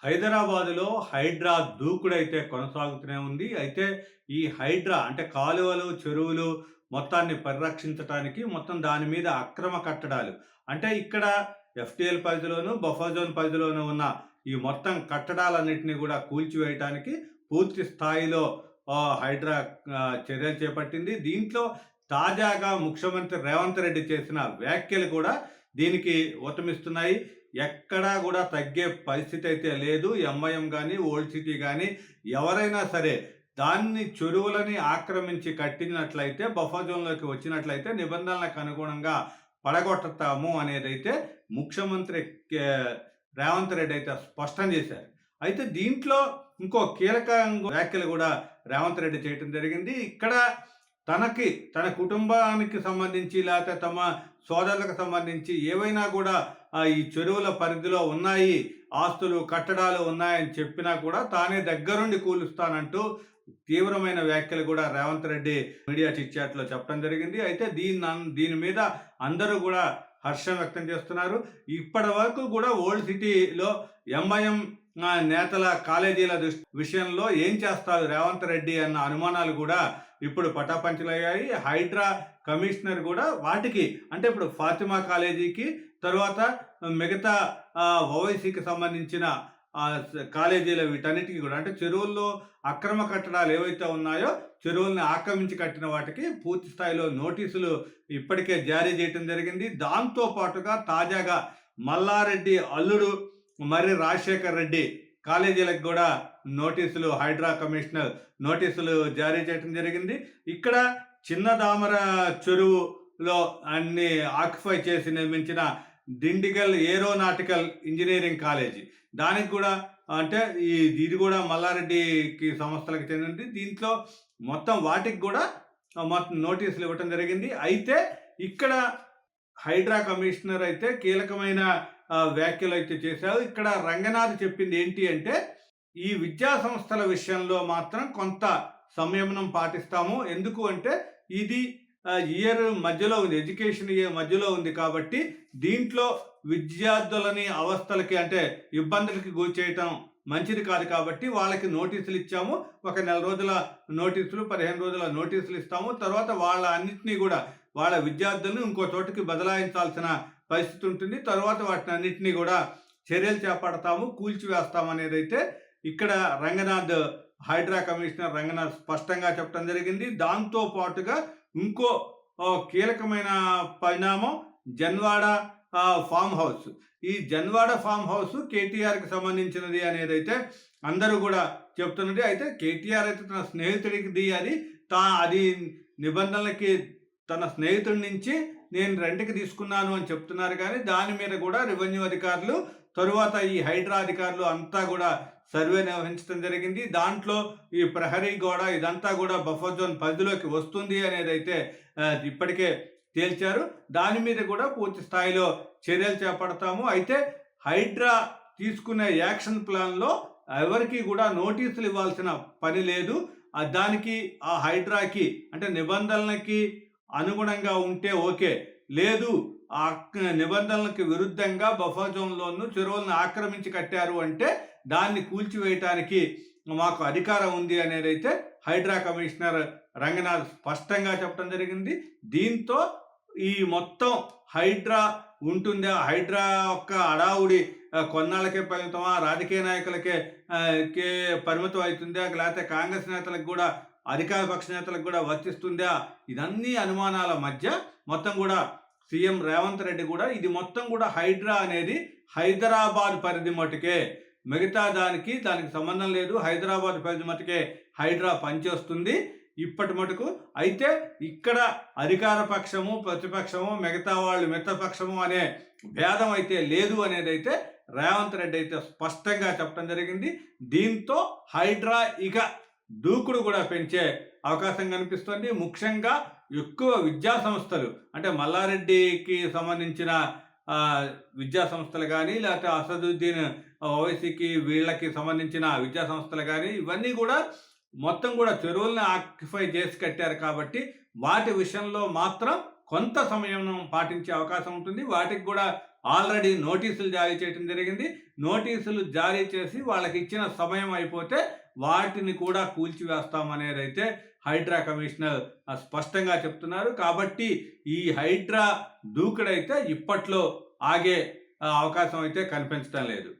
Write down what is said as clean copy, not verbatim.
హైదరాబాదులో హైడ్రా దూకుడైతే కొనసాగుతూనే ఉంది. అయితే ఈ హైడ్రా అంటే కాలువలు, చెరువులు మొత్తాన్ని పరిరక్షించటానికి మొత్తం దాని మీద అక్రమ కట్టడాలు అంటే ఇక్కడ ఎఫ్‌టీఎల్ పరిధిలోను, బఫర్ జోన్ పరిధిలోను ఉన్న ఈ మొత్తం కట్టడాలన్నిటిని గూడా కూల్చివేయటానికి పూర్తి స్థాయిలో హైడ్రా చర్యలు చేపట్టింది. దీంట్లో తాజాగా ముఖ్యమంత్రి రేవంత్ రెడ్డి చేసిన వ్యాఖ్యలు కూడా దీనికి ఊతమిస్తున్నాయి. ఎక్కడా గూడా తగ్గే పరిస్థితి అయితే లేదు. ఎంఐఎం గాని, ఓల్డ్ సిటీ గాని ఎవరైనా సరే దాన్ని చెరువులని ఆక్రమించి కట్టినట్లయితే బఫర్ జోన్‌లోకి వచ్చినట్లయితే నిబంధనలకు అనుగుణంగా పడగొడతాము అనేదైతే ముఖ్యమంత్రి కే రేవంత్ రెడ్డి అయితే స్పష్టం చేశారు. అయితే దీంట్లో ఇంకో కీలక వ్యాఖ్యలు గూడా రేవంత్ రెడ్డి చేయటం జరిగింది. ఇక్కడ తన కుటుంబానికి సంబంధించి లేకపోతే తమ సోదరులకు సంబంధించి ఏవైనా కూడా ఈ చెరువుల పరిధిలో ఉన్నాయి, ఆస్తులు, కట్టడాలు ఉన్నాయని చెప్పినా కూడా తానే దగ్గరుండి కూలుస్తానంటూ తీవ్రమైన వ్యాఖ్యలు కూడా రేవంత్ రెడ్డి మీడియా చిట్ చాట్‌లో చెప్పడం జరిగింది. అయితే దీని మీద అందరూ కూడా హర్షం వ్యక్తం చేస్తున్నారు. ఇప్పటి వరకు కూడా ఓల్డ్ సిటీలో ఎంఐఎం నేతల కాలేజీల విషయంలో ఏం చేస్తారు రేవంత్ రెడ్డి అన్న అనుమానాలు కూడా ఇప్పుడు పటాపంచలయ్యాయి. హైడ్రా కమిషనర్ కూడా వాటికి అంటే ఇప్పుడు ఫాతిమా కాలేజీకి, తరువాత మిగతా ఓవైసీకి సంబంధించిన కాలేజీలు వీటన్నిటికి కూడా అంటే చెరువుల్లో అక్రమ కట్టడాలు ఏవైతే ఉన్నాయో చెరువుల్ని ఆక్రమించి కట్టిన వాటికి పూర్తి స్థాయిలో నోటీసులు ఇప్పటికే జారీ చేయడం జరిగింది. దాంతో పాటుగా తాజాగా మల్లారెడ్డి అల్లుడు మర్రి రాజశేఖర్ రెడ్డి కాలేజీలకు కూడా నోటీసులు హైడ్రా కమిషనర్ నోటీసులు జారీ చేయడం జరిగింది. ఇక్కడ చిన్న దామర చెరువులో అన్ని ఆక్యుపై చేసి నిర్మించిన డిండిగల్ ఏరోనాటికల్ ఇంజనీరింగ్ కాలేజీ దానికి కూడా అంటే ఇది కూడా మల్లారెడ్డికి సంస్థలకు చెందింది. దీంట్లో మొత్తం వాటికి కూడా మొత్తం నోటీసులు ఇవ్వటం జరిగింది. అయితే ఇక్కడ హైడ్రా కమిషనర్ అయితే కీలకమైన వ్యాఖ్యలు అయితే చేశారు. ఇక్కడ రంగనాథ్ చెప్పింది ఏంటి అంటే ఈ విద్యా సంస్థల విషయంలో మాత్రం కొంత సంయమనం పాటిస్తాము. ఎందుకు అంటే ఇది ఇయర్ మధ్యలో ఉంది, ఎడ్యుకేషన్ ఇయర్ మధ్యలో ఉంది కాబట్టి దీంట్లో విద్యార్థులని అవస్థలకి అంటే ఇబ్బందులకి గురి చేయటం మంచిది కాదు కాబట్టి వాళ్ళకి నోటీసులు ఇచ్చాము. ఒక నెల రోజుల నోటీసులు, 15 రోజుల నోటీసులు ఇస్తాము. తర్వాత వాళ్ళ అన్నింటినీ కూడా వాళ్ళ విద్యార్థులను ఇంకో చోటుకి బదలాయించాల్సిన పరిస్థితి ఉంటుంది. తర్వాత వాటిని అన్నింటినీ కూడా చర్యలు చేపడతాము, కూల్చివేస్తాము అనేదైతే ఇక్కడ రంగనాథ్ హైడ్రా కమిషనర్ రంగనాథ్ స్పష్టంగా చెప్పడం జరిగింది. దాంతో పాటుగా ఇంకో కీలకమైన పరిణామం జన్వాడ ఫామ్ హౌస్. ఈ జన్వాడ ఫామ్ హౌస్ కేటీఆర్కి సంబంధించినది అనేదైతే అందరూ కూడా చెప్తున్నది. అయితే కేటీఆర్ అయితే తన స్నేహితుడికి అది నిబంధనలకి తన స్నేహితుడి నుంచి నేను రెంట్‌కి తీసుకున్నాను అని చెప్తున్నారు. కానీ దాని మీద కూడా రెవెన్యూ అధికారులు తరువాత ఈ హైడ్రా అధికారులు అంతా కూడా సర్వే నిర్వహించడం జరిగింది. దాంట్లో ఈ ప్రహరీ గోడ ఇదంతా కూడా బఫర్ జోన్ పరిధిలోకి వస్తుంది అనేదైతే ఇప్పటికే తేల్చారు. దాని మీద కూడా పూర్తి స్థాయిలో చర్యలు చేపడతాము. అయితే హైడ్రా తీసుకునే యాక్షన్ ప్లాన్‌లో ఎవరికి కూడా నోటీసులు ఇవ్వాల్సిన పని లేదు. దానికి ఆ హైడ్రాకి అంటే నిబంధనలకి అనుగుణంగా ఉంటే ఓకే, లేదు ఆ నిబంధనలకు విరుద్ధంగా బఫర్ జోన్లోను చెరువులను ఆక్రమించి కట్టారు అంటే దాన్ని కూల్చివేయటానికి మాకు అధికారం ఉంది అనేదైతే హైడ్రా కమిషనర్ రంగనాథ్ స్పష్టంగా చెప్పడం జరిగింది. దీంతో ఈ మొత్తం హైడ్రా ఉంటుందా, హైడ్రా యొక్క అడావుడి కొన్నాళ్ళకే పరిమితమా, రాజకీయ నాయకులకే పరిమితం అవుతుందా, లేకపోతే కాంగ్రెస్ నేతలకు కూడా అధికార పక్ష నేతలకు కూడా వర్తిస్తుందా, ఇదన్నీ అనుమానాల మధ్య మొత్తం కూడా సీఎం రేవంత్ రెడ్డి కూడా ఇది మొత్తం కూడా హైడ్రా అనేది హైదరాబాద్ పరిధి మటుకే, మిగతా దానికి సంబంధం లేదు, హైదరాబాద్ పరిధి మటుకే హైడ్రా పనిచేస్తుంది ఇప్పటి మటుకు. అయితే ఇక్కడ అధికార పక్షము, ప్రతిపక్షము, మిగతా వాళ్ళు మిత్రపక్షము అనే భేదం అయితే లేదు అనేదైతే రేవంత్ రెడ్డి అయితే స్పష్టంగా చెప్పడం జరిగింది. దీంతో హైడ్రా ఇక దూకుడు కూడా పెంచే అవకాశం కనిపిస్తుంది. ముఖ్యంగా ఎక్కువ విద్యా సంస్థలు అంటే మల్లారెడ్డికి సంబంధించిన విద్యా సంస్థలు కానీ లేకపోతే అసదుద్దీన్ ఓవైసీకి వీళ్ళకి సంబంధించిన విద్యా సంస్థలు కానీ ఇవన్నీ కూడా మొత్తం కూడా చెరువుల్ని ఆక్యుపై చేసి కట్టారు కాబట్టి వాటి విషయంలో మాత్రం కొంత సమయం పాటించే అవకాశం ఉంటుంది. వాటికి కూడా ఆల్రెడీ నోటీసులు జారీ చేయడం జరిగింది. నోటీసులు జారీ చేసి వాళ్ళకిచ్చిన సమయం అయిపోతే వాటిని కూడా కూల్చివేస్తామనేదైతే హైడ్రా కమిషనర్ స్పష్టంగా చెప్తున్నారు. కాబట్టి ఈ హైడ్రా దూకుడైతే ఇప్పట్లో ఆగే అవకాశం అయితే కనిపించడం లేదు.